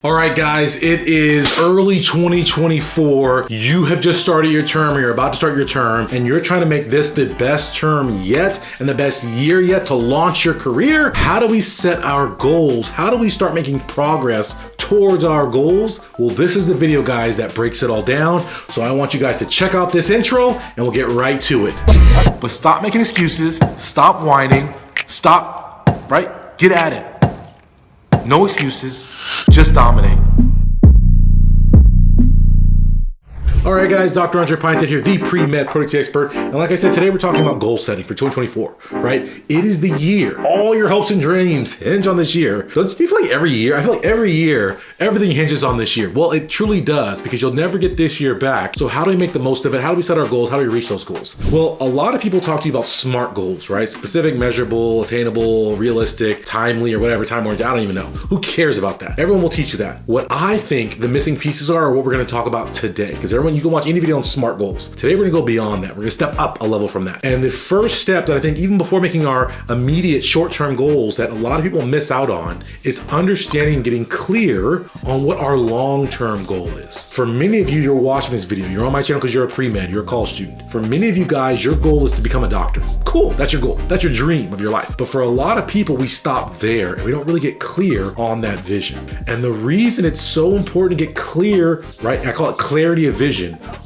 All right, guys, it is early 2024. You have just started your term, or you're about to start your term, and you're trying to make this the best term yet and the best year yet to launch your career. How do we set our goals? How do we start making progress towards our goals? Well, this is the video, guys, that breaks it all down. So I want you guys to check out this intro and we'll get right to it. But stop making excuses, stop whining, right? Get at it. No excuses, just dominate. All right, guys, Dr. Andre Pines here, the Premed productivity expert. And like I said, today we're talking about goal setting for 2024, right? It is the year. All your hopes and dreams hinge on this year. Don't you feel like every year? I feel like every year, everything hinges on this year. Well, it truly does, because you'll never get this year back. So how do we make the most of it? How do we set our goals? How do we reach those goals? Well, a lot of people talk to you about SMART goals, right? Specific, measurable, attainable, realistic, timely, or whatever, time-oriented. I don't even know. Who cares about that? Everyone will teach you that. What I think the missing pieces are what we're going to talk about today, because everyone, you can watch any video on SMART goals. Today, we're gonna go beyond that. We're gonna step up a level from that. And the first step that I think, even before making our immediate short-term goals that a lot of people miss out on, is understanding and getting clear on what our long-term goal is. For many of you, you're watching this video, you're on my channel because you're a pre-med, you're a college student. For many of you guys, your goal is to become a doctor. Cool, that's your goal. That's your dream of your life. But for a lot of people, we stop there and we don't really get clear on that vision. And the reason it's so important to get clear, right? I call it clarity of vision,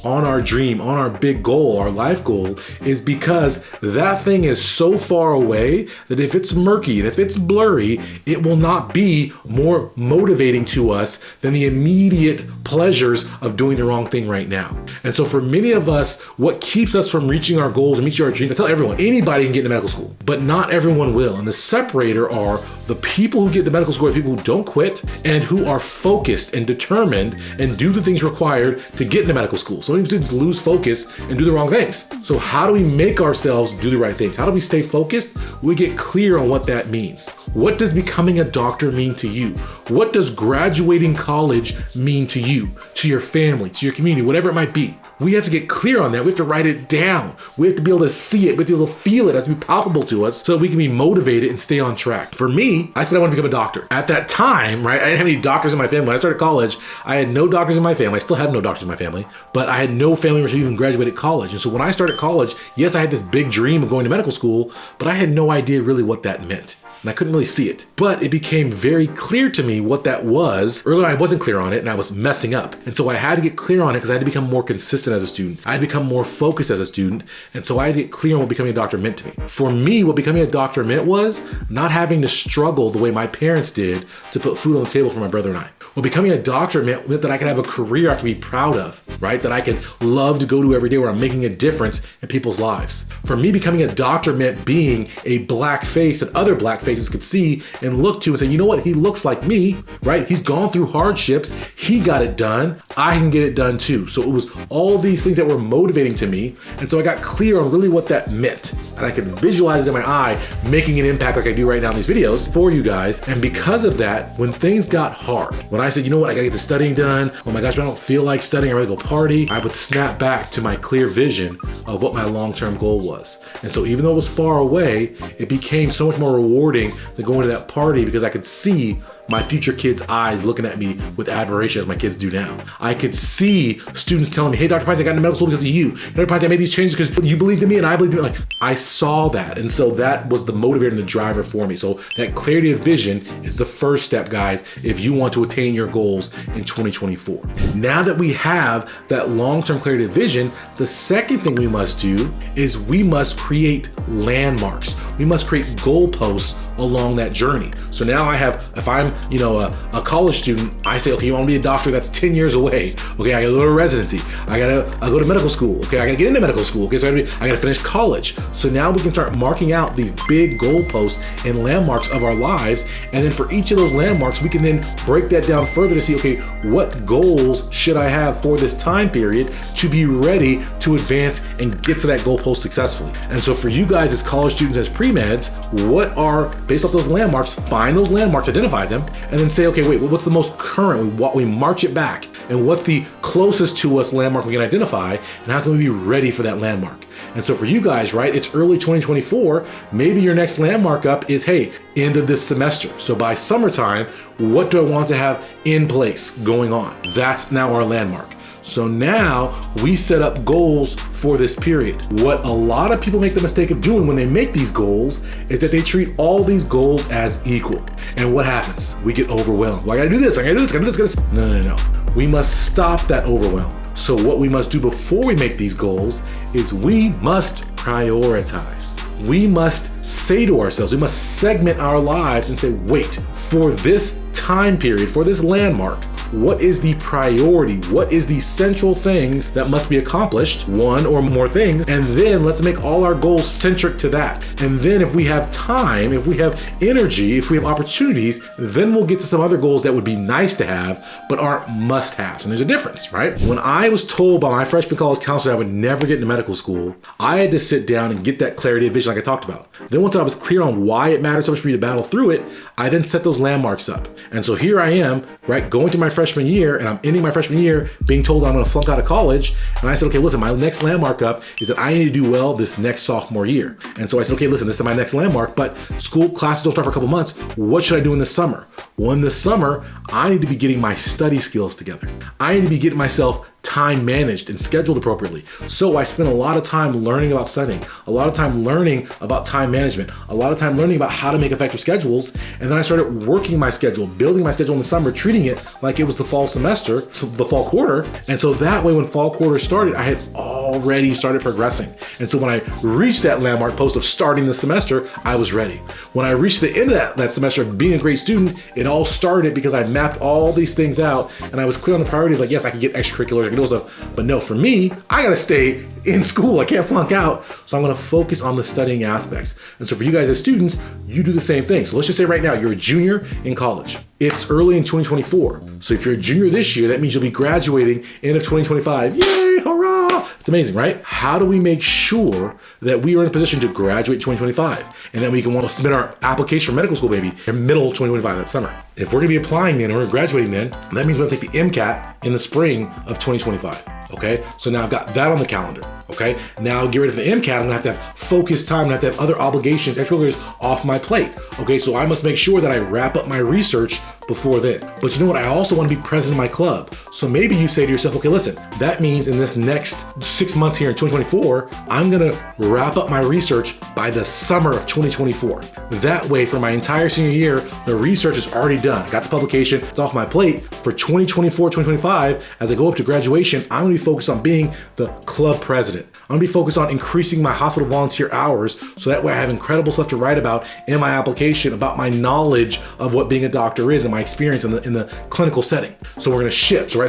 on our dream, on our big goal, our life goal, is because that thing is so far away that if it's murky and if it's blurry, it will not be more motivating to us than the immediate pleasures of doing the wrong thing right now. And so for many of us, what keeps us from reaching our goals and reaching our dreams, I tell everyone, anybody can get into medical school, but not everyone will. And the separator are the people who get into medical school, the people who don't quit and who are focused and determined and do the things required to get into medical school. So many students lose focus and do the wrong things. So how do we make ourselves do the right things? How do we stay focused? We get clear on what that means. What does becoming a doctor mean to you? What does graduating college mean to you, to your family, to your community, whatever it might be? We have to get clear on that. We have to write it down. We have to be able to see it. We have to be able to feel it. It has to be palpable to us so that we can be motivated and stay on track. For me, I said I want to become a doctor. At that time, right, I didn't have any doctors in my family. When I started college, I had no doctors in my family. I still have no doctors in my family, but I had no family members who even graduated college. And so when I started college, yes, I had this big dream of going to medical school, but I had no idea really what that meant. And I couldn't really see it. But it became very clear to me what that was. Earlier, I wasn't clear on it and I was messing up. And so I had to get clear on it because I had to become more consistent as a student. I had to become more focused as a student. And so I had to get clear on what becoming a doctor meant to me. For me, what becoming a doctor meant was not having to struggle the way my parents did to put food on the table for my brother and I. What becoming a doctor meant that I could have a career I could be proud of, right? That I could love to go to every day where I'm making a difference in people's lives. For me, becoming a doctor meant being a black face that other black faces could see and look to and say, you know what? He looks like me, right? He's gone through hardships. He got it done. I can get it done too. So it was all these things that were motivating to me. And so I got clear on really what that meant. And I could visualize it in my eye, making an impact like I do right now in these videos for you guys. And because of that, when things got hard, when I said, you know what, I gotta get the studying done. Oh my gosh, I don't feel like studying, I'd rather go party. I would snap back to my clear vision of what my long-term goal was. And so even though it was far away, it became so much more rewarding than going to that party because I could see my future kids' eyes looking at me with admiration as my kids do now. I could see students telling me, hey, Dr. Pines, I got into medical school because of you. Dr. Pines, I made these changes because you believed in me and I believed in me. Like, I saw that. And so that was the motivator and the driver for me. So that clarity of vision is the first step, guys, if you want to attain your goals in 2024. Now that we have that long-term clarity of vision, the second thing we must do is we must create landmarks. We must create goalposts along that journey. So now I have, if I'm, a college student, I say, okay, you want to be a doctor? That's 10 years away. Okay, I gotta go to residency. I go to medical school. Okay, I gotta get into medical school. Okay, so I gotta finish college. So now we can start marking out these big goalposts and landmarks of our lives. And then for each of those landmarks, we can then break that down further to see, okay, what goals should I have for this time period to be ready to advance and get to that goalpost successfully. And so for you guys as college students, as pre-meds, based off those landmarks, find those landmarks, identify them, and then say, okay, wait, what's the most current? We march it back, and what's the closest to us landmark we can identify, and how can we be ready for that landmark? And so for you guys, right, it's early 2024, maybe your next landmark up is, hey, end of this semester. So by summertime, what do I want to have in place going on? That's now our landmark. So now we set up goals for this period. What a lot of people make the mistake of doing when they make these goals is that they treat all these goals as equal. And what happens? We get overwhelmed. Well, I gotta do this, I gotta do this, I gotta do this, I gotta do this. No. We must stop that overwhelm. So what we must do before we make these goals is we must prioritize. We must say to ourselves, we must segment our lives and say, wait, for this time period, for this landmark, what is the priority? What is the central things that must be accomplished? One or more things. And then let's make all our goals centric to that. And then if we have time, if we have energy, if we have opportunities, then we'll get to some other goals that would be nice to have, but aren't must-haves. And there's a difference, right? When I was told by my freshman college counselor I would never get into medical school, I had to sit down and get that clarity of vision like I talked about. Then once I was clear on why it mattered so much for me to battle through it, I then set those landmarks up. And so here I am, right, going through my freshman year, and I'm ending my freshman year being told I'm going to flunk out of college. And I said, okay, listen, my next landmark up is that I need to do well this next sophomore year. And so I said, okay, listen, this is my next landmark, but school classes don't start for a couple months. What should I do in the summer? Well, in the summer, I need to be getting my study skills together. I need to be getting myself time managed and scheduled appropriately. So I spent a lot of time learning about studying, a lot of time learning about time management, a lot of time learning about how to make effective schedules. And then I started working my schedule, building my schedule in the summer, treating it like it was the fall semester, so the fall quarter. And so that way, when fall quarter started, I had already started progressing. And so when I reached that landmark post of starting the semester, I was ready. When I reached the end of that semester of being a great student, it all started because I mapped all these things out and I was clear on the priorities. Like, yes, I can get extracurriculars, I can do stuff, but no, for me, I gotta stay in school. I can't flunk out. So I'm gonna focus on the studying aspects. And so for you guys as students, you do the same thing. So let's just say right now, you're a junior in college. It's early in 2024. So if you're a junior this year, that means you'll be graduating end of 2025. Yay, hurrah! It's amazing, right? How do we make sure that we are in a position to graduate 2025 and that we can want to submit our application for medical school, maybe in middle 2025, that summer? If we're gonna be applying then or graduating then, that means we're gonna take the MCAT in the spring of 2025. Okay, so now I've got that on the calendar. Okay, now get ready for the MCAT. I'm gonna have to have focused time. I'm gonna have to have other obligations, extracurriculars off my plate. Okay, so I must make sure that I wrap up my research before then. But you know what? I also want to be present in my club. So maybe you say to yourself, okay, listen, that means in this next 6 months here in 2024, I'm gonna wrap up my research by the summer of 2024. That way, for my entire senior year, the research is already done. I got the publication, it's off my plate. For 2024, 2025, as I go up to graduation, I'm gonna be focused on being the club president. I'm gonna be focused on increasing my hospital volunteer hours so that way I have incredible stuff to write about in my application about my knowledge of what being a doctor is and my experience in the clinical setting. So we're gonna shift. So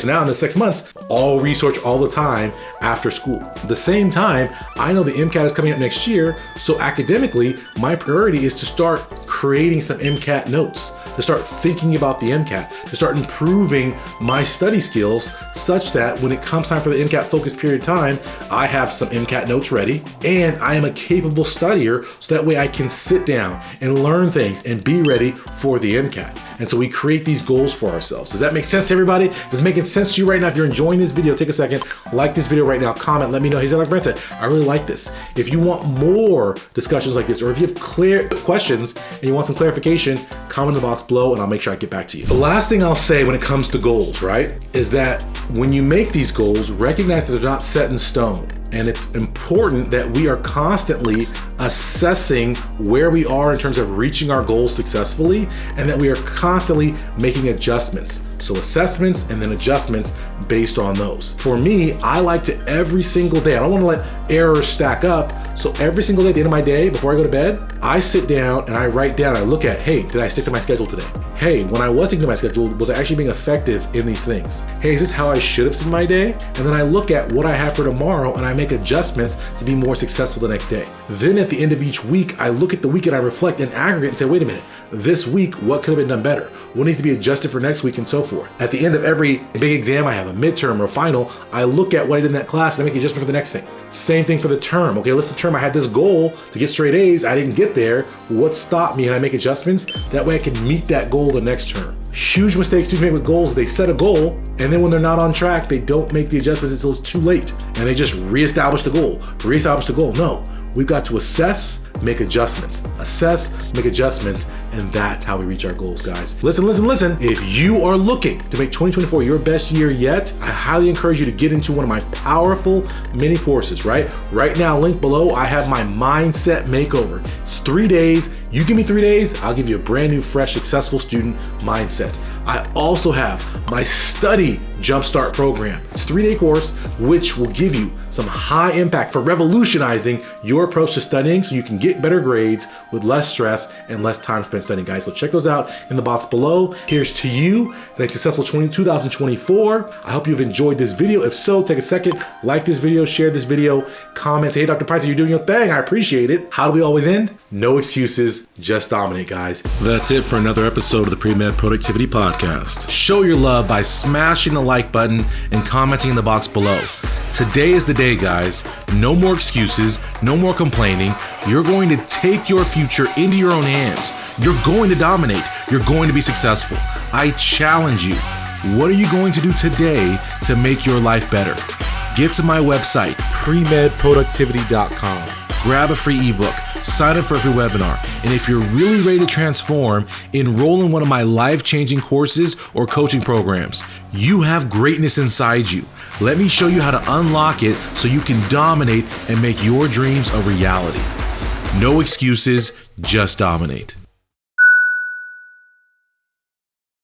now in the 6 months, all research all the time after school. At the same time, I know the MCAT is coming up next year, so academically, my priority is to start creating some MCAT notes, to start thinking about the MCAT, to start improving my study skills such that when it comes time for the MCAT focused period time, I have some MCAT notes ready and I am a capable studier so that way I can sit down and learn things and be ready for the MCAT. And so we create these goals for ourselves. Does that make sense to everybody? Does it make sense to you right now? If you're enjoying this video, take a second, like this video right now, comment, let me know, hey, Dr. Brenta, I really like this. If you want more discussions like this, or if you have clear questions and you want some clarification, comment in the box below and I'll make sure I get back to you. The last thing I'll say when it comes to goals, right, is that when you make these goals, recognize that they're not set in stone. And it's important that we are constantly assessing where we are in terms of reaching our goals successfully, and that we are constantly making adjustments. So assessments and then adjustments based on those. For me, I like to every single day, I don't want to let errors stack up. So every single day at the end of my day, before I go to bed, I sit down and I write down, I look at, hey, did I stick to my schedule today? Hey, when I was sticking to my schedule, was I actually being effective in these things? Hey, is this how I should have spent my day? And then I look at what I have for tomorrow and I make adjustments to be more successful the next day. Then at the end of each week, I look at the week and I reflect in aggregate and say, wait a minute, this week, what could have been done better? What needs to be adjusted for next week and so forth? At the end of every big exam I have, a midterm or a final, I look at what I did in that class and I make an adjustment for the next thing. Same thing for the term. Okay, let's the term I had this goal to get straight A's. I didn't get there. What stopped me? And I make adjustments. That way I can meet that goal the next term. Huge mistakes students make with goals. They set a goal, and then when they're not on track, they don't make the adjustments until it's too late. And they just reestablish the goal. No, we've got to assess, make adjustments. Assess, make adjustments, and that's how we reach our goals, guys. Listen. If you are looking to make 2024 your best year yet, I highly encourage you to get into one of my powerful mini courses, right? Right now, link below, I have my mindset makeover. It's 3 days. You give me 3 days, I'll give you a brand new, fresh, successful student mindset. I also have my study jumpstart program. It's a 3-day course, which will give you some high impact for revolutionizing your approach to studying so you can get better grades with less stress and less time spent studying, guys. So check those out in the box below. Here's to you and a successful 2024. I hope you've enjoyed this video. If so, take a second, like this video, share this video, comment, say, hey, Dr. Price, you're doing your thing. I appreciate it. How do we always end? No excuses, just dominate, guys. That's it for another episode of the Premed Productivity Podcast. Show your love by smashing the like button and commenting in the box below. Today is the day, guys. No more excuses, no more complaining. You're going to take your future into your own hands. You're going to dominate. You're going to be successful. I challenge you. What are you going to do today to make your life better? Get to my website, premedproductivity.com. Grab a free ebook, sign up for a free webinar, and if you're really ready to transform, enroll in one of my life-changing courses or coaching programs. You have greatness inside you. Let me show you how to unlock it so you can dominate and make your dreams a reality. No excuses, just dominate.